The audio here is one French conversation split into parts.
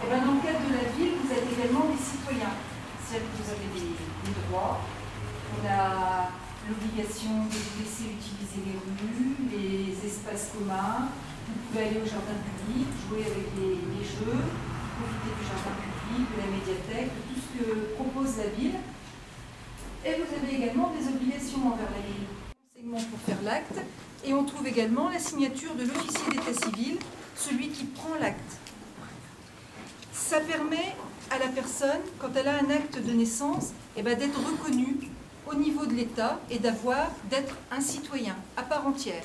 Et bien, dans le cadre de la ville, vous êtes également des citoyens. C'est-à-dire que vous avez des droits. On a l'obligation de vous laisser utiliser les rues, les espaces communs. Vous pouvez aller au jardin public, jouer avec les jeux, profiter du jardin public, de la médiathèque, de tout ce que propose la ville. Et vous avez également des obligations envers la ville. Renseignements pour faire l'acte. Et on trouve également la signature de l'officier d'état civil, celui qui prend l'acte. Ça permet à la personne, quand elle a un acte de naissance, d'être reconnue au niveau de l'État et d'être un citoyen à part entière.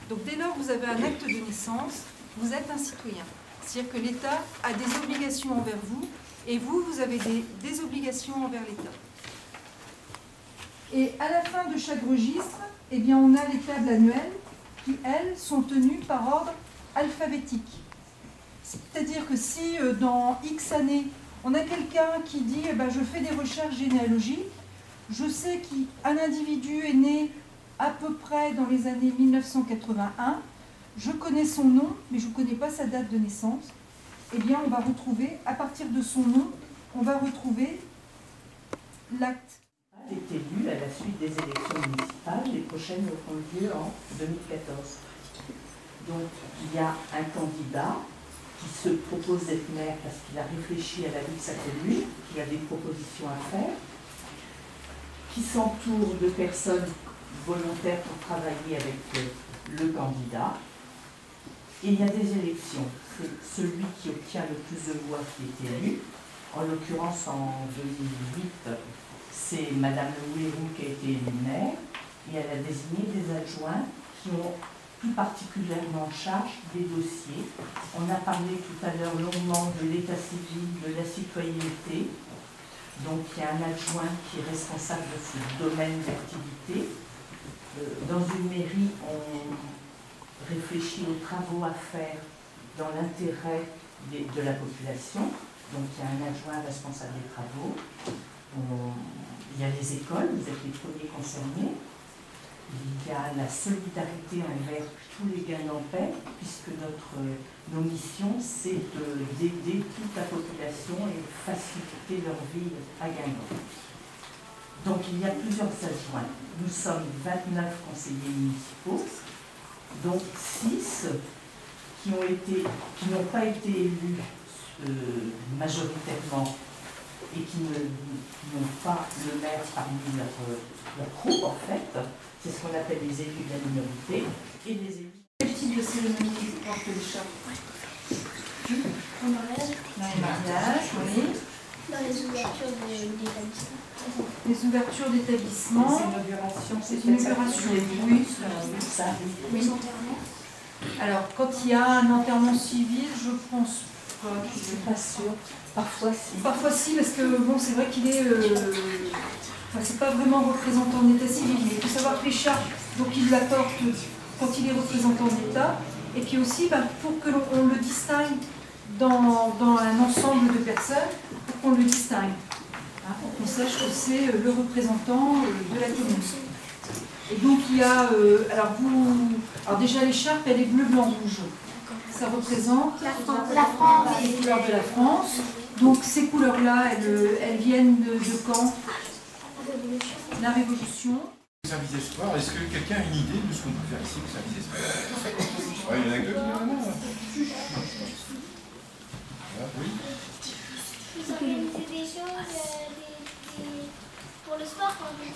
Donc dès lors que vous avez un acte de naissance, vous êtes un citoyen. C'est-à-dire que l'État a des obligations envers vous et vous avez des obligations envers l'État. Et à la fin de chaque registre, on a les tables annuelles qui, elles, sont tenues par ordre alphabétique. C'est-à-dire que si dans X années, on a quelqu'un qui dit je fais des recherches généalogiques, je sais qu'un individu est né à peu près dans les années 1981, je connais son nom, mais je ne connais pas sa date de naissance, on va retrouver, à partir de son nom, on va retrouver l'acte. Est élu à la suite des élections municipales, les prochaines auront lieu en 2014. Donc il y a un candidat qui se propose d'être maire parce qu'il a réfléchi à la vie de sa commune, qui a des propositions à faire, qui s'entoure de personnes volontaires pour travailler avec le candidat. Et il y a des élections. C'est celui qui obtient le plus de voix qui est élu. En l'occurrence, en 2008, c'est Madame Le Houerou qui a été élue maire, et elle a désigné des adjoints qui ont plus particulièrement en charge des dossiers. On a parlé tout à l'heure longuement de l'état civil, de la citoyenneté. Donc il y a un adjoint qui est responsable de ce domaine d'activité. Dans une mairie, on réfléchit aux travaux à faire dans l'intérêt de la population. Donc il y a un adjoint responsable des travaux. Il y a les écoles, vous êtes les premiers concernés. Il y a la solidarité envers tous les Guingampais, puisque nos missions, c'est d'aider toute la population et faciliter leur vie à Guingamp. Donc il y a plusieurs adjoints. Nous sommes 29 conseillers municipaux, dont 6 qui n'ont pas été élus majoritairement et qui n'ont pas le maire parmi leur groupe, en fait. C'est ce qu'on appelle les élus de la minorité. Et les élus. Quel type de cérémonie qui porte les chats? Au mariage. Dans les mariages, oui. Dans les ouvertures d'établissement. Les ouvertures d'établissement. Les inaugurations, c'est une inauguration. Oui, ça. Oui. Les enterrements. Alors, quand il y a un enterrement civil, je pense pas. Je ne suis pas sûre. Parfois, si. Parfois, si, parce que bon, c'est vrai qu'il est. C'est pas vraiment représentant d'état civil, mais il faut savoir que les charges, donc il l'apporte quand il est représentant d'État, et puis aussi pour que l'on le distingue dans un ensemble de personnes, pour qu'on le distingue, pour qu'on sache que c'est le représentant de la commune. Et donc il y a, alors déjà l'écharpe, elle est bleu, blanc, rouge. Ça représente La France. les couleurs de la France. Donc ces couleurs-là, elles viennent de quand? La Révolution. Service espoir, est-ce que quelqu'un a une idée de ce qu'on peut faire ici au service espoir? Il y en a que deux qui viennent là. Oui. Vous organisez des choses pour le sport quand vous